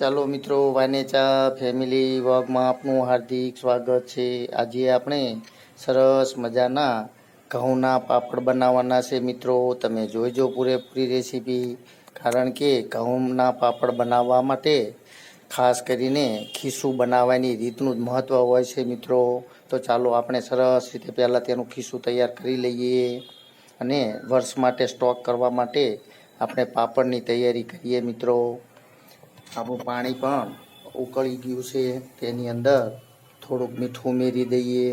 ચાલો મિત્રો, વાનેચા ફેમિલી વ્લોગમાં આપનું હાર્દિક સ્વાગત છે। આજે આપણે સરસ મજાના ઘઉંના પાપડ બનાવવાના છે મિત્રો। તમે જોઈજો પૂરેપૂરી રેસીપી, કારણ કે ઘઉંના પાપડ બનાવવા માટે ખાસ કરીને ખીસું બનાવવાની રીતનું જ મહત્ત્વ હોય છે મિત્રો। તો ચાલો આપણે સરસ રીતે પહેલાં તેનું ખીસું તૈયાર કરી લઈએ અને વર્ષ માટે સ્ટોક કરવા માટે આપણે પાપડની તૈયારી કરીએ મિત્રો। આપણું પાણી પણ ઉકળી ગયું છે, તેની અંદર થોડુંક મીઠું ઉમેરી દઈએ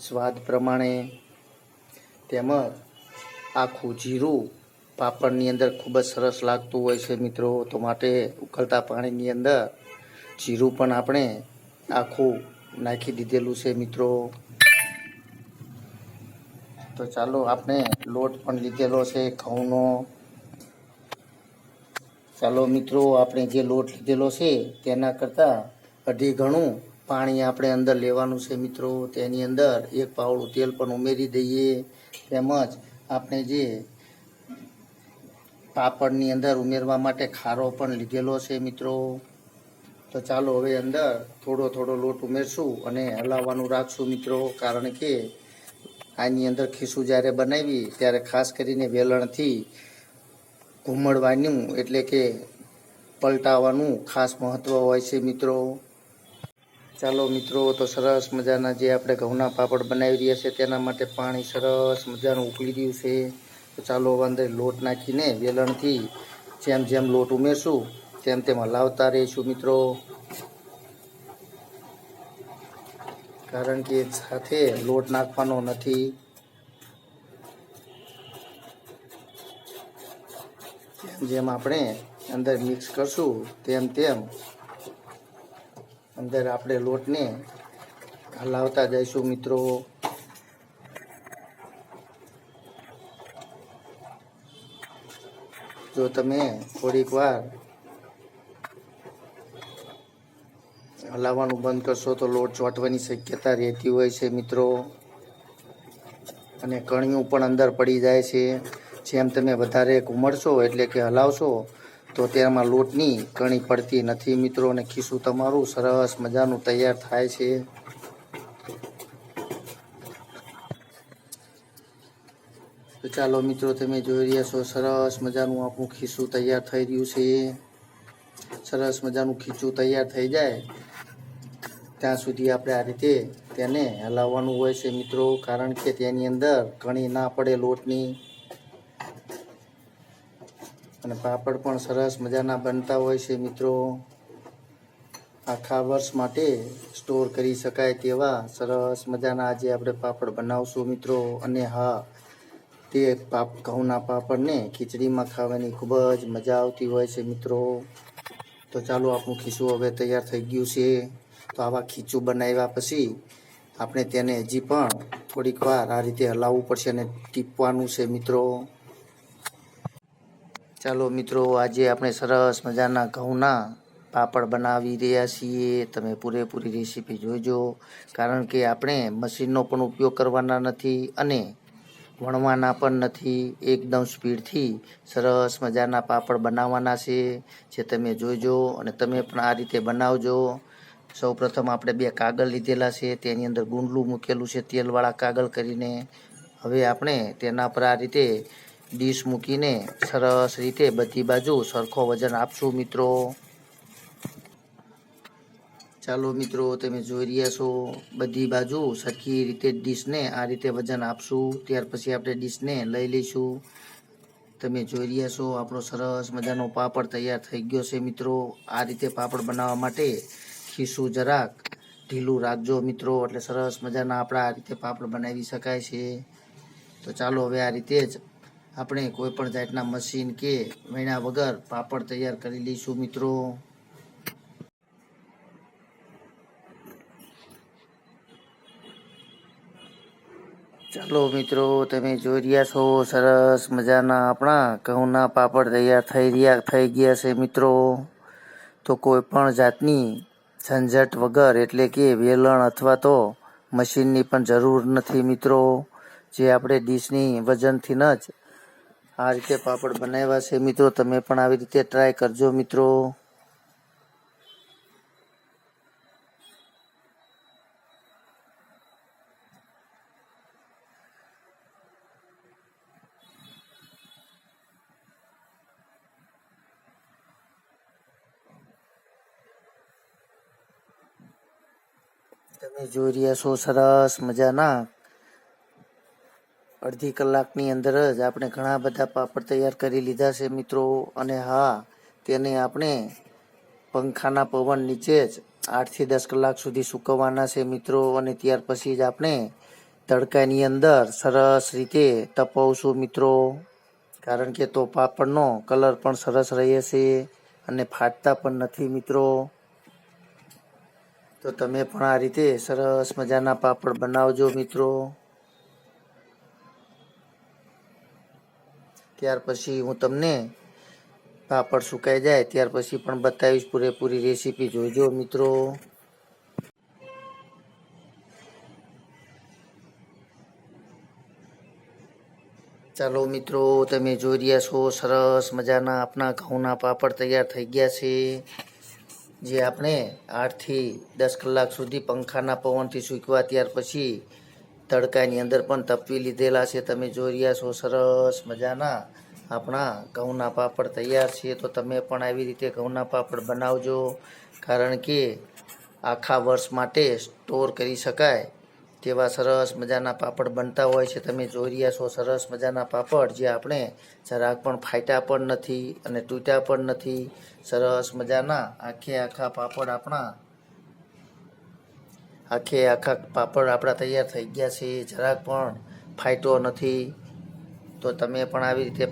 સ્વાદ પ્રમાણે, તેમજ આખું જીરું પાપડની અંદર ખૂબ જ સરસ લાગતું હોય છે મિત્રો। તો માટે ઉકળતા પાણીની અંદર જીરું પણ આપણે આખું નાખી દીધેલું છે મિત્રો। તો ચાલો, આપણે લોટ પણ લીધેલો છે ઘઉંનો। ચાલો મિત્રો, આપણે જે લોટ લીધેલો છે તેના કરતાં અઢી ગણું પાણી આપણે અંદર લેવાનું છે મિત્રો। તેની અંદર એક પાવડું તેલ પણ ઉમેરી દઈએ, તેમજ આપણે જે પાપડની અંદર ઉમેરવા માટે ખારો પણ લીધેલો છે મિત્રો। તો ચાલો, હવે અંદર થોડો થોડો લોટ ઉમેરશું અને હલાવવાનું રાખશું મિત્રો, કારણ કે આની અંદર ખીસું જ્યારે બનાવી ત્યારે ખાસ કરીને વેલણથી ઘૂમડવાનું એટલે કે પલટાવવાનું ખાસ મહત્ત્વ હોય છે મિત્રો। ચાલો મિત્રો, તો સરસ મજાના જે આપણે ઘઉંના પાપડ બનાવી રહ્યા છે તેના માટે પાણી સરસ મજાનું ઉકળી રહ્યું છે। તો ચાલો, અંદર લોટ નાખીને વેલણથી જેમ જેમ લોટ ઉમેરશું તેમ તેમ હલાવતા રહીશું મિત્રો, કારણ કે સાથે લોટ નાખવાનો નથી। જેમ આપણે અંદર મિક્સ કરશું તેમ તેમ અંદર આપણે લોટને હલાવતા જઈશું મિત્રો। જો તમે થોડીક વાર હલાવવાનું બંધ કરશો તો લોટ ચોંટવાની શક્યતા રહેતી હોય છે મિત્રો, અને કણિયું પણ અંદર પડી જાય છે। જેમ તમે વધારે ઘૂમડશો એટલે કે હલાવશો તો તેમાં લોટની કણી પડતી નથી મિત્રો, અને ખીસું તમારું સરસ મજાનું તૈયાર થાય છે। તો ચાલો મિત્રો, તમે જોઈ રહ્યા છો સરસ મજાનું આપણું ખીસું તૈયાર થઈ રહ્યું છે। સરસ મજાનું ખીચું તૈયાર થઈ જાય ત્યાં સુધી આપણે આ રીતે તેને હલાવવાનું હોય છે મિત્રો, કારણ કે તેની અંદર કણી ના પડે લોટની, અને પાપડ પણ સરસ મજાના બનતા હોય છે મિત્રો। આખા વર્ષ માટે સ્ટોર કરી શકાય તેવા સરસ મજાના આજે આપણે પાપડ બનાવશું મિત્રો। અને હા, તે ઘઉંના પાપડને ખીચડીમાં ખાવાની ખૂબ જ મજા આવતી હોય છે મિત્રો। તો ચાલો, આપણું ખીચું હવે તૈયાર થઈ ગયું છે। તો આવા ખીચું બનાવ્યા પછી આપણે તેને હજી પણ થોડીક વાર આ રીતે હલાવવું પડશે અને ટીપવાનું છે મિત્રો। ચાલો મિત્રો, આજે આપણે સરસ મજાના ઘઉંના પાપડ બનાવી રહ્યા છીએ। તમે પૂરેપૂરી રેસીપી જોઈજો, કારણ કે આપણે મશીનનો પણ ઉપયોગ કરવાના નથી અને વણવાના પણ નથી। એકદમ સ્પીડથી સરસ મજાના પાપડ બનાવવાના છે, જે તમે જોઈજો અને તમે પણ આ રીતે બનાવજો। સૌ પ્રથમ આપણે બે કાગળ લીધેલા છે, તેની અંદર ગુંડલું મૂકેલું છે તેલવાળા કાગળ કરીને। હવે આપણે તેના પર આ રીતે ડીશ મૂકીને સરસ રીતે બધી બાજુ સરખો વજન આપશું મિત્રો। ચાલો મિત્રો, તમે જોઈ રહ્યા છો બધી બાજુ સરખી રીતે ડીશને આ રીતે વજન આપશું, ત્યાર પછી આપણે ડીશને લઈ લઈશું। તમે જોઈ રહ્યા છો આપણો સરસ મજાનો પાપડ તૈયાર થઈ ગયો છે મિત્રો। આ રીતે પાપડ બનાવવા માટે ખીસું જરાક ઢીલું રાખજો મિત્રો, એટલે સરસ મજાના આપણા આ રીતે પાપડ બનાવી શકાય છે। તો ચાલો, હવે આ રીતે જ આપણે કોઈ પણ જાતના મશીન કે વણ્યા વગર પાપડ તૈયાર કરી લઈશું મિત્રો। ચાલો મિત્રો, તમે જોઈ રહ્યા છો સરસ મજાના આપણા ઘઉંના પાપડ તૈયાર થઈ ગયા છે મિત્રો। તો કોઈ પણ જાતની ઝંઝટ વગર એટલે કે વેલણ અથવા તો મશીનની પણ જરૂર નથી મિત્રો, જે આપણે ડીશની વજનથી જ આ રીતે પાપડ બનાવ્યા છે મિત્રો। તમે પણ આવી રીતે ટ્રાય કરજો મિત્રો। તમે જોઈ રહ્યા છો સરસ મજાના અડધી કલાકની અંદર જ આપણે ઘણા બધા પાપડ તૈયાર કરી લીધા છે મિત્રો. અને હા, તેને આપણે પંખાના પવન નીચે જ 8 થી 10 કલાક સુધી સૂકવવાના છે મિત્રો. અને ત્યાર પછી જ આપણે તડકાની અંદર સરસ રીતે તપાવશું મિત્રો. કારણ કે તો પાપડનો કલર પણ સરસ રહે છે અને ફાટતા પણ નથી મિત્રો. તો તમે પણ આ રીતે સરસ મજાના પાપડ બનાવજો મિત્રો. ત્યાર પછી હું તમને પાપડ સુકાઈ જાય ત્યાર પછી પણ બતાવીશ. પૂરેપૂરી રેસીપી જોઈજો મિત્રો. ચાલો મિત્રો, તમે જોઈ રહ્યા છો સરસ મજાના આપણા ઘઉંના પાપડ તૈયાર થઈ ગયા છે. જે આપણે 8 થી 10 કલાક સુધી પંખાના પવનથી સૂકવ્યા ત્યાર પછી તડકાની અંદર પણ તપવી લીધેલા છે. તમે જોઈ રહ્યા છો સરસ મજાના આપણા ઘઉંના પાપડ તૈયાર છે. તો તમે પણ આવી રીતે ઘઉંના પાપડ બનાવજો. કારણ કે આખા વર્ષ માટે સ્ટોર કરી શકાય તેવા સરસ મજાના પાપડ બનતા હોય છે. તમે જોઈ રહ્યા છો સરસ મજાના પાપડ જે આપણે જરાક પણ ફાટ્યા પણ નથી અને તૂટ્યા પણ નથી. સરસ મજાના આખા પાપડ આપણા તૈયાર થઈ ગયા છે. જરાક પણ ફાટ્યો નથી. તો તમે પણ આવી રીતે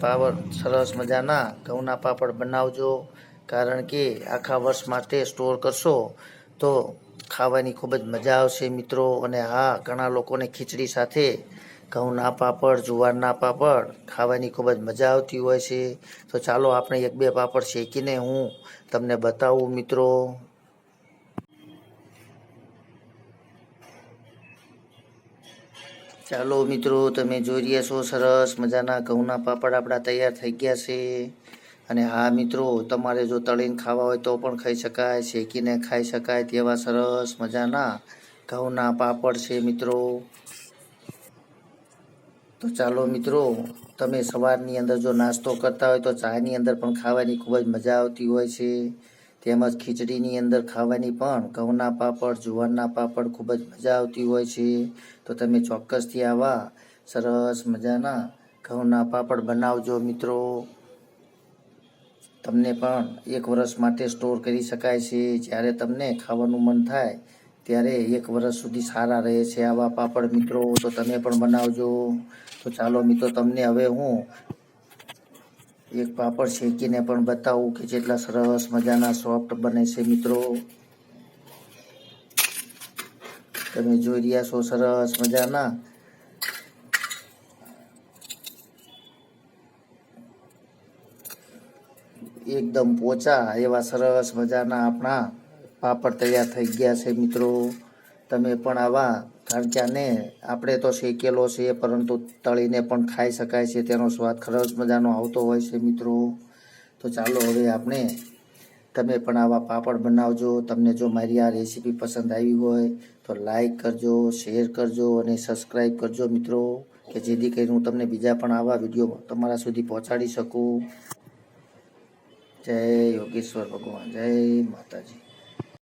સરસ મજાના ઘઉંના પાપડ બનાવજો. કારણ કે આખા વર્ષ માટે સ્ટોર કરશો તો ખાવાની ખૂબ જ મજા આવશે મિત્રો. અને હા, ઘણા લોકોને ખીચડી સાથે ઘઉંના પાપડ, જુવારના પાપડ ખાવાની ખૂબ જ મજા આવતી હોય છે. તો ચાલો આપણે 1-2 પાપડ શેકીને હું તમને બતાવું મિત્રો. ચાલો મિત્રો, તમે જોઈ રહ્યા છો સરસ મજાના ઘઉંના પાપડ આપણા તૈયાર થઈ ગયા છે. અને હા મિત્રો, તમારે જો તળીને ખાવા હોય તો પણ ખાઈ શકાય, શેકીને ખાઈ શકાય તેવા સરસ મજાના ઘઉંના પાપડ છે મિત્રો. તો ચાલો મિત્રો, તમે સવારની અંદર જો નાસ્તો કરતા હોય તો ચાની અંદર પણ ખાવાની ખૂબ જ મજા આવતી હોય છે. તેમજ ખીચડીની અંદર ખાવાની પણ ઘઉંના પાપડ, જુવારના પાપડ ખૂબ જ મજા આવતી હોય છે. તો તમે ચોક્કસથી આવા સરસ મજાના ઘઉંના પાપડ બનાવજો મિત્રો. તમને પણ 1 વર્ષ માટે સ્ટોર કરી શકાય છે. જ્યારે તમને ખાવાનું મન થાય ત્યારે 1 વર્ષ સુધી સારા રહે છે આવા પાપડ મિત્રો. તો તમે પણ બનાવજો. તો ચાલો મિત્રો, તમને હવે હું એક પાપડ શેકીને પણ બતાવું કે જેટલા સરસ મજાના સોફ્ટ બને છે મિત્રો. તમે જોઈ રહ્યા છો સરસ મજાના એકદમ પોચા એવા સરસ મજાના આપણા પાપડ તૈયાર થઈ ગયા છે મિત્રો. તમે પણ આવા કાંચાને આપણે તો શેકેલો છે પરંતુ તળીને પણ ખાઈ શકાય છે. તેનો સ્વાદ સરસ મજાનો આવતો હોય છે મિત્રો. તો ચાલો હવે તમે પણ આવા પાપડ બનાવજો. તમને જો મારી આ રેસીપી પસંદ આવી હોય તો લાઈક કરજો, શેર કરજો અને સબસ્ક્રાઈબ કરજો મિત્રો. કે જેથી કરીને હું તમને બીજા પણ આવા વિડીયો તમારા સુધી પહોંચાડી શકું. જય યોગેશ્વર ભગવાન, જય માતાજી.